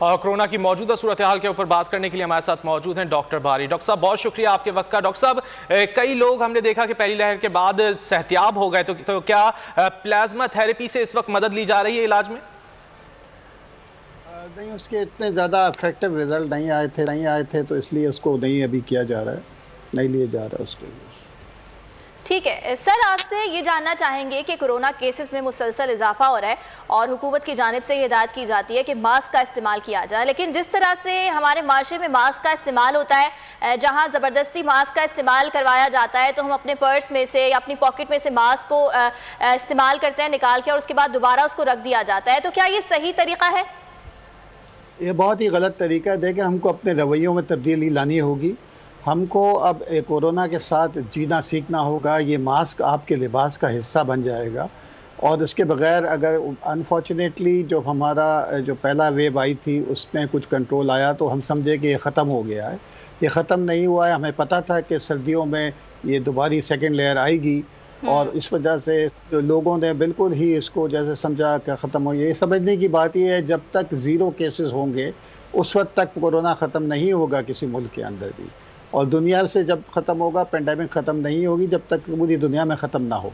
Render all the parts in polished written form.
اور کورونا کی موجودہ صورتحال کے اوپر بات کرنے کے لیے ہمارے ساتھ موجود ہیں ڈاکٹر باری۔ ڈاکٹر صاحب بہت شکریہ آپ کے وقت کا۔ ڈاکٹر صاحب کئی لوگ ہم نے دیکھا کہ پہلی لہر کے بعد صحتیاب ہو گئے، تو کیا پلازما تھیراپی سے اس وقت مدد لی جا رہی ہے علاج میں؟ نہیں، اس کے اتنے زیادہ افیکٹو رزلٹ نہیں آئے تھے تو اس لیے اس کو نہیں ابھی کیا جا رہا ہے، نہیں لیا جا رہا ہے اس کے لیے۔ ٹھیک ہے سر، آپ سے یہ جاننا چاہیں گے کہ کورونا کیسز میں مسلسل اضافہ ہو رہا ہے اور حکومت کی جانب سے یہ ہدایت کی جاتی ہے کہ ماسک کا استعمال کیا جائے، لیکن جس طرح سے ہمارے معاشرے میں ماسک کا استعمال ہوتا ہے، جہاں زبردستی ماسک کا استعمال کروایا جاتا ہے تو ہم اپنے پرس میں سے یا اپنی پاکٹ میں سے ماسک کو استعمال کرتے ہیں نکال کے اور اس کے بعد دوبارہ اس کو رکھ دیا جاتا ہے، تو کیا یہ صحیح طریقہ ہے؟ یہ بہت ہی غلط طریقہ ہے۔ دیکھیں، ہم کو اپنے رویوں میں تبدیلی لانی ہوگی، ہم کو اب کورونا کے ساتھ جینا سیکھنا ہوگا۔ یہ ماسک آپ کے لباس کا حصہ بن جائے گا، اور اس کے بغیر اگر انفارچونیٹلی جو ہمارا جو پہلا ویو آئی تھی اس میں کچھ کنٹرول آیا تو ہم سمجھے کہ یہ ختم ہو گیا ہے۔ یہ ختم نہیں ہوا ہے، ہمیں پتہ تھا کہ سردیوں میں یہ دوباری سیکنڈ لیئر آئے گی، اور اس وجہ سے لوگوں نے بالکل ہی اس کو جیسے سمجھا کہ ختم ہو۔ یہ سمجھنے کی بات یہ ہے جب تک 0 کیسز ہوں گے اس وقت تک کورونا ختم نہیں ہوگا کسی ملک کے اندر بھی، اور دنیا سے جب ختم ہوگا پینڈیمک ختم نہیں ہوگی جب تک پوری دنیا میں ختم نہ ہو۔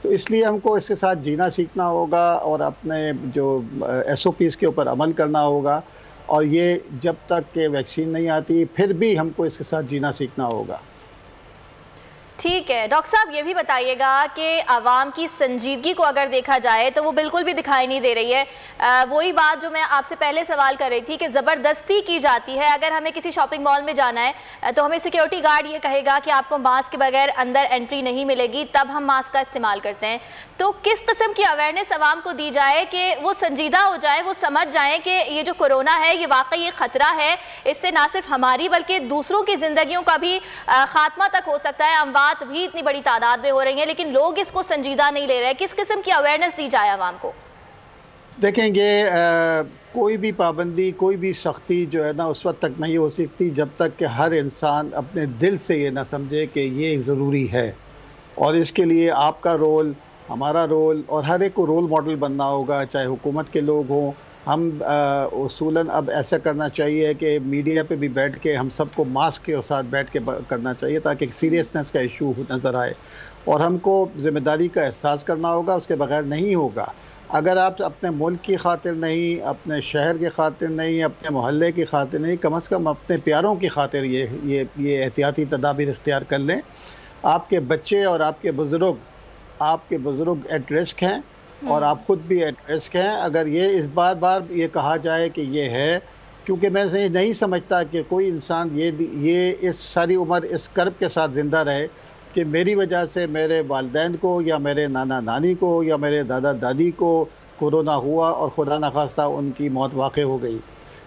تو اس لیے ہم کو اس کے ساتھ جینا سیکھنا ہوگا اور اپنے جو SOPs کے اوپر عمل کرنا ہوگا، اور یہ جب تک کہ ویکسین نہیں آتی پھر بھی ہم کو اس کے ساتھ جینا سیکھنا ہوگا۔ ٹھیک ہے ڈاکٹر صاحب، یہ بھی بتائیے گا کہ عوام کی سنجیدگی کو اگر دیکھا جائے تو وہ بالکل بھی دکھائی نہیں دے رہی ہے۔ وہی بات جو میں آپ سے پہلے سوال کر رہی تھی کہ زبردستی کی جاتی ہے۔ اگر ہمیں کسی شاپنگ مال میں جانا ہے تو ہمیں سیکیورٹی گارڈ یہ کہے گا کہ آپ کو ماسک کے بغیر اندر انٹری نہیں ملے گی، تب ہم ماسک کا استعمال کرتے ہیں۔ تو کس قسم کی اویئرنیس عوام کو دی جائے کہ وہ سنجیدہ ہو جائے، وہ سمجھ جائیں کہ یہ جو کورونا ہے یہ واقعی ایک خطرہ ہے، اس سے نہ صرف ہماری بلکہ دوسروں کی زندگیوں کا بھی خاتمہ تک ہو سکتا ہے، اموات بھی اتنی بڑی تعداد میں ہو رہی ہیں لیکن لوگ اس کو سنجیدہ نہیں لے رہے۔ کس قسم کی اویئرنیس دی جائے عوام کو؟ دیکھیں گے، کوئی بھی پابندی، کوئی بھی سختی جو ہے نا اس وقت تک نہیں ہو سکتی جب تک کہ ہر انسان اپنے دل سے یہ نہ سمجھے کہ یہ ضروری ہے، اور اس کے لیے آپ کا رول، ہمارا رول، اور ہر ایک کو رول ماڈل بننا ہوگا، چاہے حکومت کے لوگ ہوں۔ ہم اصولاً اب ایسا کرنا چاہیے کہ میڈیا پہ بھی بیٹھ کے ہم سب کو ماسک کے ساتھ بیٹھ کے کرنا چاہیے تاکہ سیریسنس کا ایشو نظر آئے، اور ہم کو ذمہ داری کا احساس کرنا ہوگا، اس کے بغیر نہیں ہوگا۔ اگر آپ اپنے ملک کی خاطر نہیں، اپنے شہر کی خاطر نہیں، اپنے محلے کی خاطر نہیں، کم از کم اپنے پیاروں کی خاطر یہ احتیاطی تدابیر اختیار کر لیں۔ آپ کے بچے اور آپ کے بزرگ ایٹ رسک ہیں، اور آپ خود بھی ایٹ رسک ہیں۔ اگر یہ اس بار یہ کہا جائے کہ یہ ہے، کیونکہ میں نہیں سمجھتا کہ کوئی انسان یہ اس ساری عمر اس کرب کے ساتھ زندہ رہے کہ میری وجہ سے میرے والدین کو یا میرے نانا نانی کو یا میرے دادا دادی کو کورونا ہوا اور خدا نخواستہ ان کی موت واقع ہو گئی۔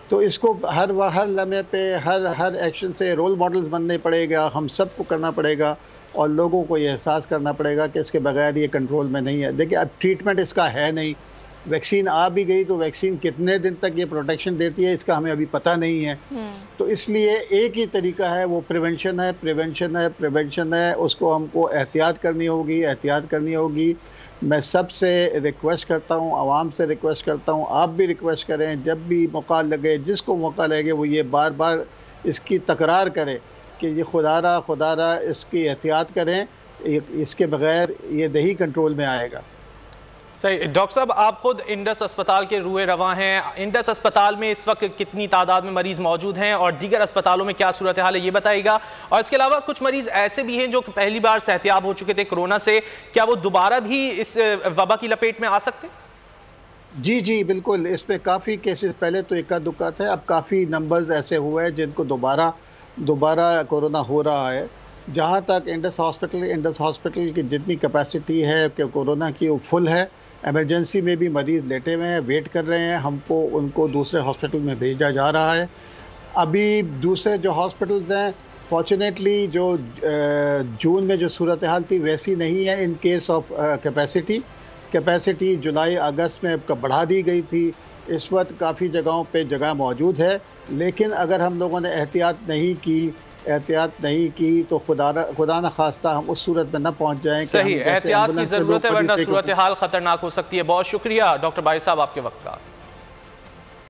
تو اس کو ہر لمحے پہ ہر ایکشن سے رول ماڈلز بننے پڑے گا، ہم سب کو کرنا پڑے گا، اور لوگوں کو یہ احساس کرنا پڑے گا کہ اس کے بغیر یہ کنٹرول میں نہیں ہے۔ دیکھیں، اب ٹریٹمنٹ اس کا ہے نہیں، ویکسین آ بھی گئی تو ویکسین کتنے دن تک یہ پروٹیکشن دیتی ہے اس کا ہمیں ابھی پتہ نہیں ہے۔ تو اس لیے ایک ہی طریقہ ہے، وہ پریونشن ہے، اس کو ہم کو احتیاط کرنی ہوگی۔ میں سب سے ریکویسٹ کرتا ہوں، عوام سے ریکویسٹ کرتا ہوں، آپ بھی ریکویسٹ کریں، جب بھی موقع لگے، جس کو موقع لگے وہ یہ بار بار اس کی تکرار کرے کہ یہ خدا را اس کی احتیاط کریں، اس کے بغیر یہ نہیں کنٹرول میں آئے گا۔ صحیح۔ ڈاکٹر صاحب، آپ خود انڈس اسپتال کے روئے رواں ہیں، انڈس اسپتال میں اس وقت کتنی تعداد میں مریض موجود ہیں اور دیگر اسپتالوں میں کیا صورتحال ہے یہ بتائیے گا، اور اس کے علاوہ کچھ مریض ایسے بھی ہیں جو پہلی بار صحتیاب ہو چکے تھے کورونا سے، کیا وہ دوبارہ بھی اس وبا کی لپیٹ میں آ سکتے ہیں؟ جی بالکل، اس پہ کافی کیسز، پہلے تو اکا دکا تھے، اب کافی نمبرز ایسے ہوئے ہیں جن کو دوبارہ کورونا ہو رہا ہے۔ جہاں تک انڈس ہاسپٹل کی جتنی کیپیسٹی ہے کہ کورونا کی وہ فل ہے، ایمرجنسی میں بھی مریض لیٹے ہوئے ہیں، ویٹ کر رہے ہیں، ان کو دوسرے ہاسپٹل میں بھیجا جا رہا ہے۔ ابھی دوسرے جو ہاسپٹلز ہیں، فارچونیٹلی جو جون میں جو صورتحال تھی ویسی نہیں ہے ان کیس آف کیپیسٹی جولائی اگست میں بڑھا دی گئی تھی۔ اس وقت کافی جگہوں پہ جگہ موجود ہے، لیکن اگر ہم لوگوں نے احتیاط نہیں کی تو خدا نخواستہ ہم اس صورت میں نہ پہنچ جائیں کہ صحیح، احتیاط کی ضرورت ہے ورنہ صورتحال خطرناک ہو سکتی ہے۔ بہت شکریہ ڈاکٹر باری صاحب آپ کے وقت کا۔